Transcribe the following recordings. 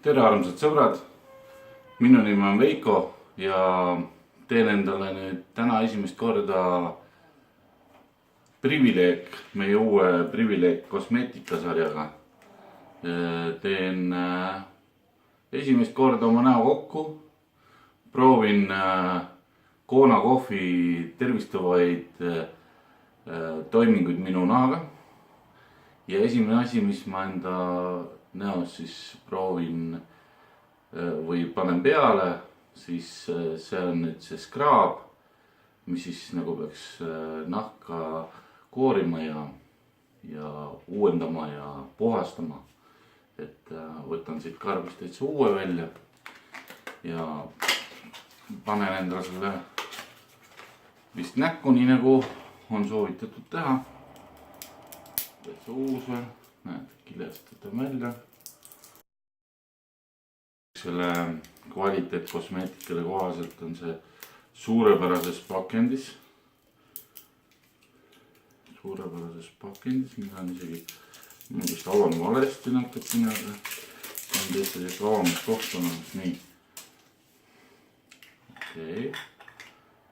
tere, armsad sõbrad, minu nimi on Veiko ja teen endale nüüd täna esimest korda meie uue Privileeg kosmeetikasarjaga. Teen esimest korda oma näo kokku, proovin Kona Coffee tervistavaid toiminguid minu nahaga ja esimene asi, mis ma enda näos siis proovin või panen peale, siis see on nüüd see skraab, mis siis nagu peaks nahka koorima ja uuendama ja puhastama. Et võtan siit karbist täitsa uue välja ja panen endale selle vist näkku, nii nagu on soovitatud teha. Täitsa uus veel, näed, kilestatud välja. Selle kvaliteet kosmeetikale kohaselt on see suurepärases pakendis. Mida on isegi, ma vist avan valesti natukene, aga on täitsa siuke avamiskoht on. Nii. Okei.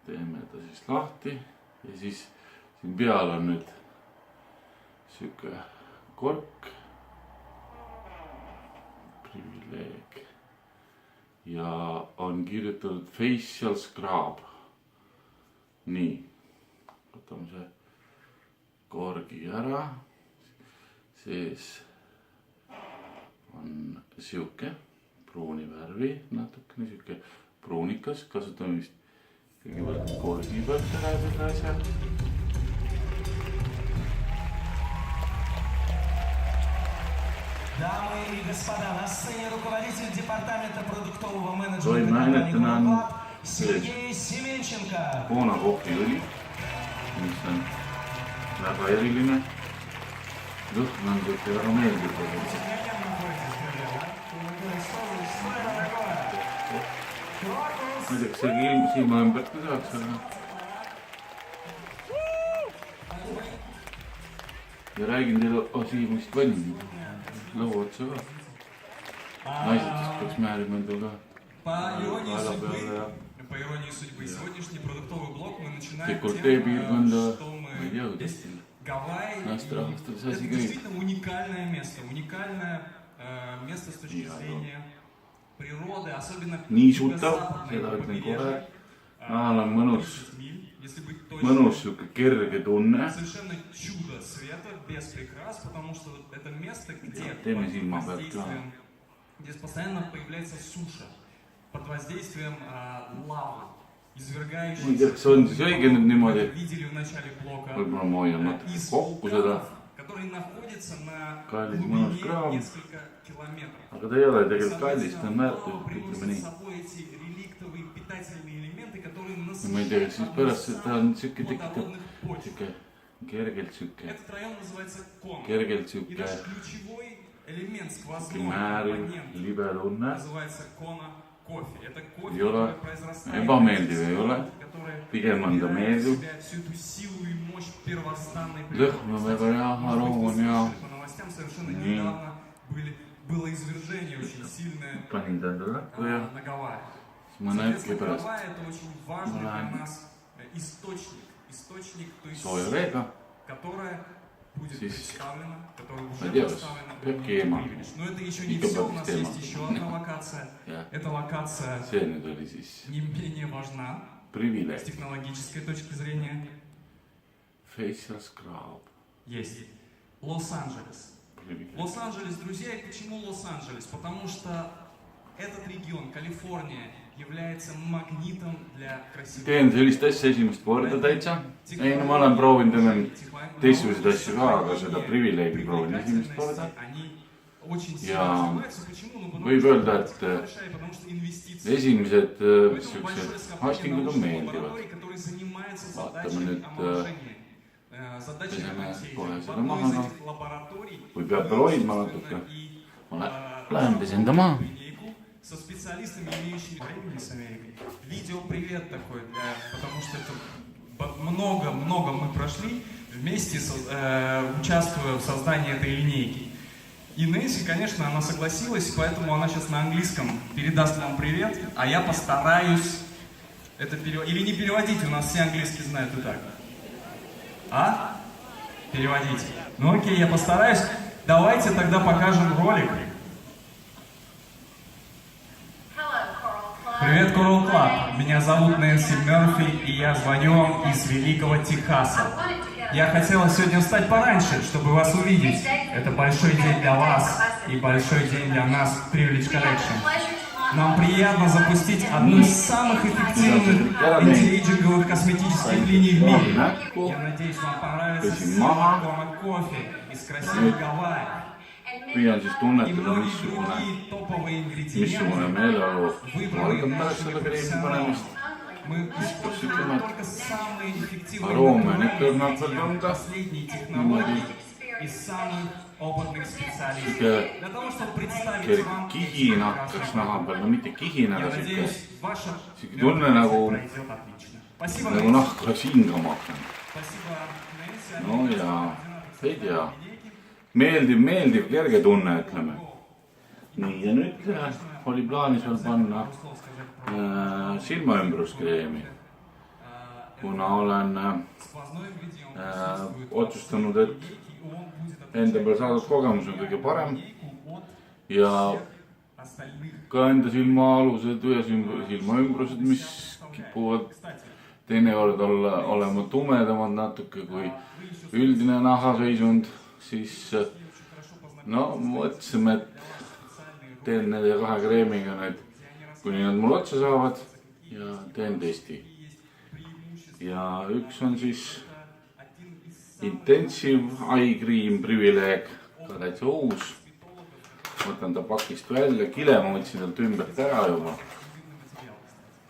Teeme ta siis lahti ja siis siin peal on nüüd siuke kork. Privileeg. Ja on kirjutatud facial scrub. Nii. Võtame see korgi ära. Sees on siuke pruuni värvi, natukene siuke pruunikas. Kasutame vist kõigepealt korgi pealt ära selle asja. Дамы и господа, на сцене руководитель департамента продуктового менеджмента компании Клаб Сергей Семенченко. Kona Coffee õli, mis on väga eriline. Lõhn on kõik väga meeldib. Ma ei tea, kas see silma ümbert ka saaks olla. Ja räägin teile silmist valmis. Lõhu otsa ka. Naised siis peaks määrima endale kaela peale ja dekoltee piirkonda, ma ei tea, kuidas naiste rahvastel see asi käib. Nii sutav, seda ütlen kohe. Nahal on mõnus siuke kerge tunne. Teeme silma pealt ka. Здесь постоянно появляется суша под воздействием лавы, извергающейся. Ma ei tea, kas on siis õige nüüd niimoodi. Видели в начале блока. Võib-olla ma hoian natuke kokku seda. Который находится на Kallis mõnus kraam. несколько километров. Aga ta ei ole tegelikult kallis, ta on väärtuslik, ütleme nii. Ja ma ei tea, siis pärast seda on siuke tekitab siuke kergelt siuke määriv, libe tunne. Ei ole ebameeldiv, ei ole. Pigem on ta meeldiv. Lõhn on väga hea, aroom on hea. Nii. Panin ta endale näkku ja siis mõne hetke pärast ma lähen sooja veega, siis ma ei tea, kas peab keema, ikka peab vist teema. See nüüd oli siis Privileeg facial scrub. Лос-Анджелес. Лос-Анджелес, друзья, и почему Лос-Анджелес? Потому что этот регион, Калифорния, является магнитом для красивых. Teen sellist asja esimest korda täitsa. Ei, no ma olen proovinud enne teistsuguseid asju ka, aga seda Privileegi proovin esimest korda. Ja võib öelda, et esimesed hastingud on meeldivad. Vaatame nüüd, peseme kohe seda maha ka. Või peab veel hoidma natuke. Ma lähen pesen ta maha. Со специалистами, имеющими времени с Америкой. Видео-привет такой, потому что это много мы прошли вместе, участвуя в создании этой линейки. И Нэнси, конечно, она согласилась, поэтому она сейчас на английском передаст вам привет, а я постараюсь это переводить. Или не переводить, у нас все английский знают и так. А? Переводить. Ну окей, я постараюсь. Давайте тогда покажем ролик. Привет, Coral Club. Меня зовут Нэнси Мерфи, и я звоню вам из Великого Техаса. Я хотела сегодня встать пораньше, чтобы вас увидеть. Это большой день для вас и большой день для нас в Privilege Collection. Нам приятно запустить одну из самых эффективных антиэйджинговых косметических линий в мире. Я надеюсь, вам понравится силикона кофе из красивых Гавайи. Püüan siis tunnetada, И другие топовые missugune meeleolu algab pärast seda kreemi panemist. Мы используем только самые эффективные последние технологии и самых опытных специалистов. Для того, чтобы представить вам kihina hakkas naha peal, no mitte kihina, я aga надеюсь, ваша siuke tunne nagu пройдет отлично. Спасибо, nahk oleks hingama hakanud. Спасибо, Нэнси. No ja, ei tea. Meeldiv, kerge tunne, ütleme. Nii, ja nüüd oli plaanis veel panna silmaümbruskreemi. Kuna olen otsustanud, et enda peal saadud kogemus on kõige parem ja ka enda silmaalused ja silmaümbrused, mis kipuvad teinekord olema tumedamad natuke kui üldine nahaseisund, siis no mõtlesime, et teen nende kahe kreemiga nüüd, kuni nad mul otsa saavad ja teen testi. Ja üks on siis Intensive Eye Cream Privileeg, ka täitsa uus. Võtan ta pakist välja, kile ma võtsin talt ümbert ära juba.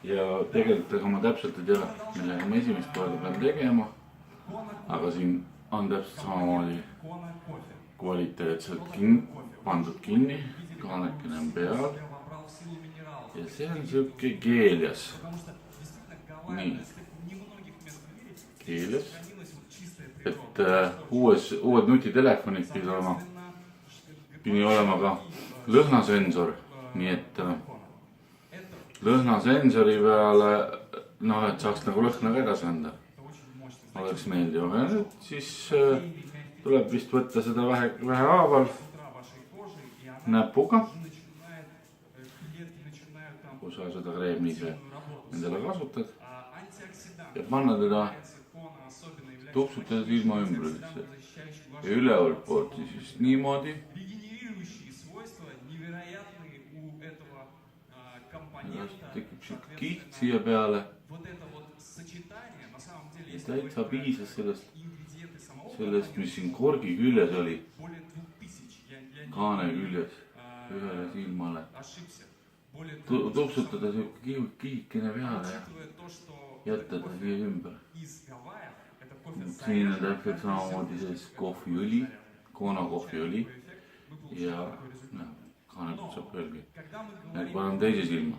Ja tegelikult ega ma täpselt ei tea, millega ma esimest korda pean tegema. Aga siin on täpselt samamoodi kvaliteetselt pandud kinni, kaanekene on peal. Ja see on siuke geelias. Nii. Geelias. Et uued nutitelefonid pidi olema ka lõhnasensor. Nii et lõhnasensori peale, no et saaks nagu lõhna ka edasi anda. Oleks meeldiv. Aga nüüd siis tuleb vist võtta seda vähe haaval näpuga. Kui sa seda kreemi ise endale kasutad. Ja panna teda tupsutada silmaümbrusesse. Ja ülevalt poolt siis niimoodi. Tekib siuke kiht siia peale. Ja täitsa piisas sellest, mis siin korgi küljes oli. Kaane küljes ühele silmale. Tupsutada siuke kihikene peale ja jätta ta siia ümber. Siin on täpselt samamoodi sees kohviõli, koona kohviõli ja kaaneput saab veelgi. Nüüd panen teise silma.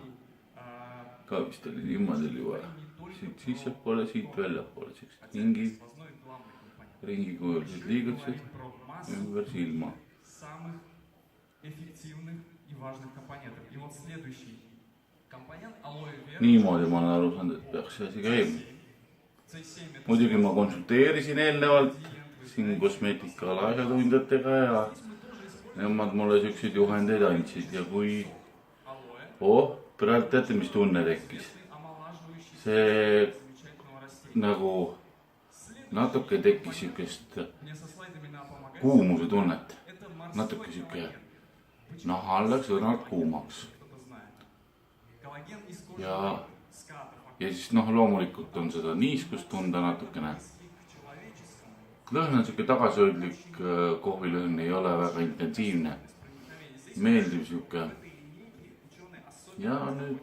Ka vist oli niimoodi juba. Siit sissepoole, siit väljapoole. Ringi kujulised liigutused ümber silma. Niimoodi ma olen aru saanud, et peaks see asi käima. Muidugi ma konsulteerisin eelnevalt siin kosmeetikala asjatundjatega ja nemad mulle siukseid juhendeid andsid ja kui praegu teate, mis tunne tekkis. See nagu natuke tekkis siukest kuumuse tunnet. Natuke siuke nahal läks õrnalt kuumaks. Ja siis loomulikult on seda niiskust tunda natukene. Lõhn on siuke tagasihoidlik kohvilõhn, ei ole väga intensiivne. Meeldiv siuke. Ja nüüd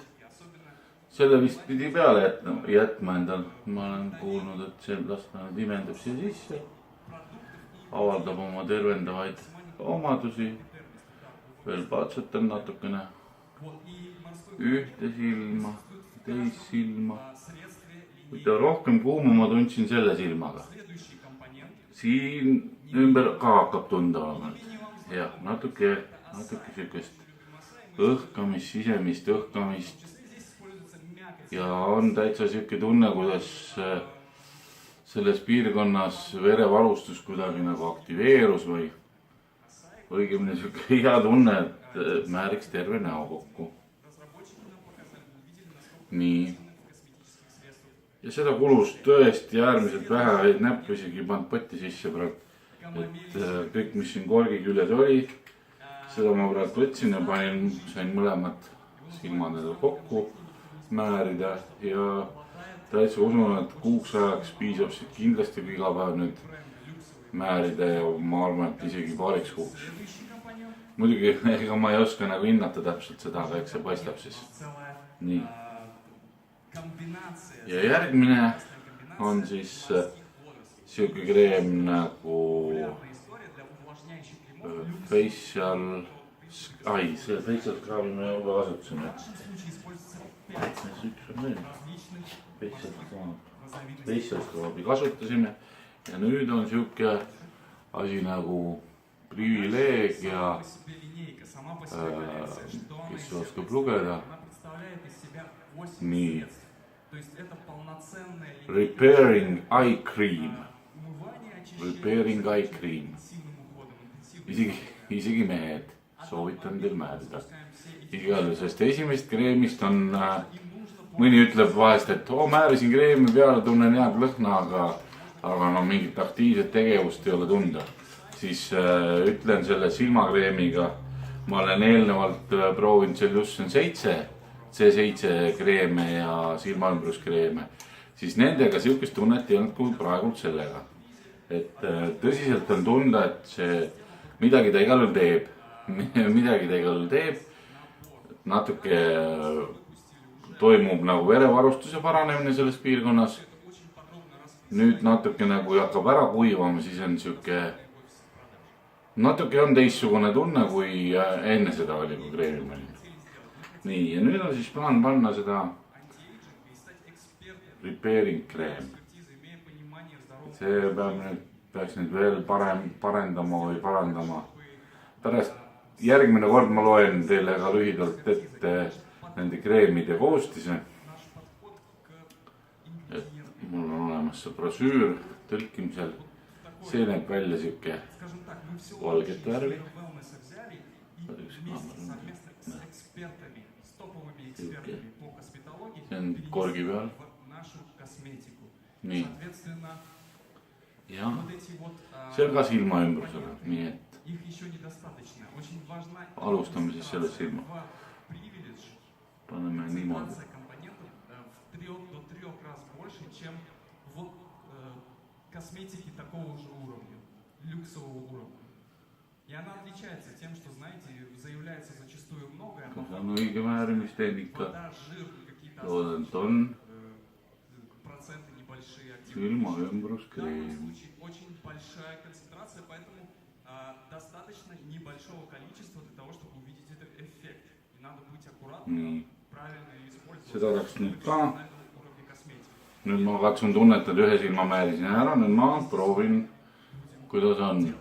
selle vist pidi peale jätma endal. Ma olen kuulnud, et see lastmane imendab siia sisse. Avaldab oma tervendavaid omadusi. Veel patsutan natukene. Ühte silma. Teist silma. Mida rohkem kuuma ma tundsin selle silmaga. Siin ümber ka hakkab tunda olema. jah, natuke siukest õhkamist, sisemist õhkamist. Ja on täitsa siuke tunne, kuidas selles piirkonnas verevarustus kuidagi nagu aktiveerus või õigemini siuke hea tunne, et määriks terve näo kokku. Nii. Ja seda kulus tõesti äärmiselt vähe, näppu isegi ei pannud potti sisse praegu. Et kõik, mis siin korgi küljes oli, seda ma praegu võtsin ja sain mõlemad silmad kokku määrida ja täitsa usun, et kuuks ajaks piisab siit kindlasti iga päev nüüd määrida ja ma arvan, et isegi paariks kuuks. Muidugi, ega ma ei oska nagu hinnata täpselt seda, aga eks see paistab siis. Nii. Ja järgmine on siis siuke kreem nagu facial, see facial scrub'i me juba kasutasime. Facial scrub'i kasutasime ja nüüd on siuke asi nagu privileeg ja kes oskab lugeda. Nii. Repairing eye cream. Repairing eye cream. Isegi mehed soovitan teil määrida. Igal, sest esimest kreemist on, mõni ütleb vahest, et määrisin kreemi peale, tunnen head lõhna, aga no mingit aktiivset tegevust ei ole tunda. Siis ütlen selle silmakreemiga, ma olen eelnevalt proovinud Cellusion 7, C7 kreeme ja silmaümbruskreeme, siis nendega siukest tunnet ei olnud kui praegult sellega. Et tõsiselt on tunda, et see midagi ta igal juhul teeb, natuke toimub nagu verevarustuse paranemine selles piirkonnas. Nüüd natuke nagu hakkab ära kuivama, siis on siuke, natuke on teistsugune tunne, kui enne seda oli, kui kreemim oli. Nii, ja nüüd on siis plaan panna seda repairing kreem. See peaks nüüd veel parendama või parandama. Pärast järgmine kord ma loen teile ka lühidalt ette nende kreemide koostise. Et mul on olemas see brosüür tõlkimisel. See näeb välja siuke valget värvi. See on korgi peal. Nii. Ja see on ka silmaümbrusega, nii et alustame siis selle silma. Paneme niimoodi. Косметики такого же уровня, люксового уровня. И она отличается тем, что, знаете, заявляется зачастую многое. Kas on õige määrimistehnika? Loodan, et on. Silmaümbruskreem. Очень большая концентрация, поэтому достаточно небольшого количества для того, чтобы увидеть этот эффект. И надо быть аккуратным, правильно использовать. Seda läks nüüd ka. Nüüd ma katsun tunnetada, ühe silma määrisin ära, nüüd ma proovin, kuidas on.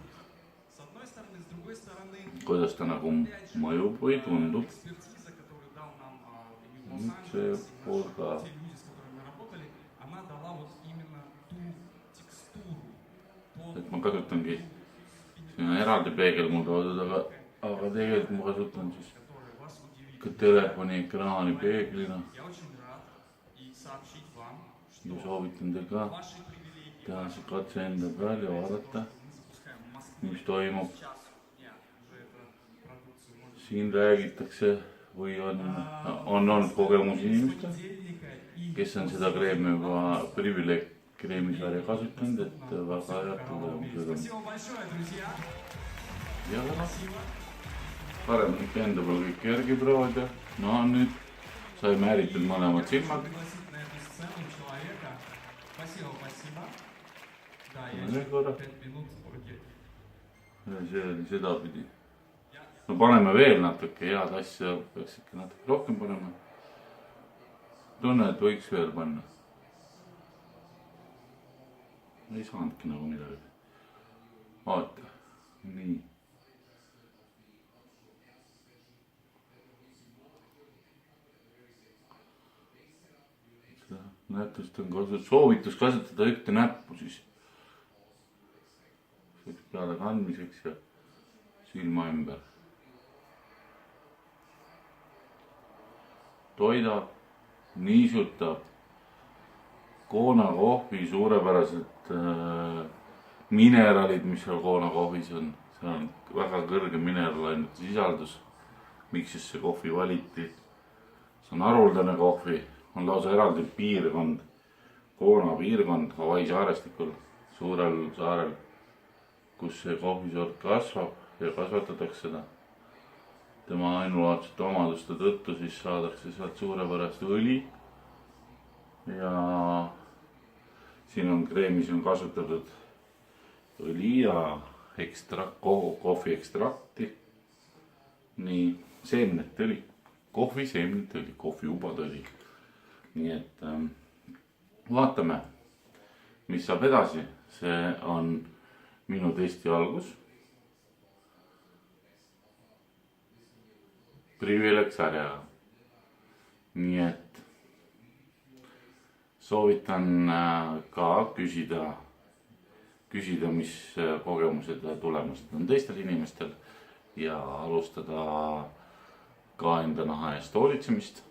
Kuidas ta nagu mõjub või tundub. Nüüd see pool ka. Et ma kasutangi, siin on eraldi peegel mul toodud, aga tegelikult ma kasutan siis ka telefoni ekraani peeglina. Ja soovitan teil ka teha see katse enda peal ja vaadata, mis toimub. Siin räägitakse või on olnud kogemus inimestel, kes on seda kreemi juba privileeg kreemisarja kasutanud, et väga head tulemused on. Ja parem ikka enda peal kõik järgi proovida. No nüüd sai määritud mõlemad silmad. See oli sedapidi. No paneme veel natuke head asja, peaks ikka natuke rohkem panema. Tunne, et võiks veel panna. Ei saanudki nagu midagi. Vaata, nii. nähtust on soovitus kasutada ühte näppu siis peale kandmiseks ja silma ümber. Toidab, niisutab koonakohvi suurepärased mineraalid, mis seal koonakohvis on. Seal on väga kõrge mineraalainete sisaldus, miks siis see kohvi valiti. See on haruldane kohvi, on lausa eraldi piirkond, Koona piirkond Hawaii saarestikul, suurel saarel, kus see kohvisort kasvab ja kasvatatakse seda. Tema ainulaadsete omaduste tõttu siis saadakse sealt suurepärast õli ja siin on kreemis on kasutatud õli ja kohvi ekstrakti, nii seemnete õli, kohvi seemnete õli, kohvi ubade õli. Nii et vaatame, mis saab edasi. See on minu testi algus. Privileg sarjaga. Nii et soovitan ka küsida, mis kogemused ja tulemused on teistel inimestel ja alustada ka enda naha eest hoolitsemist.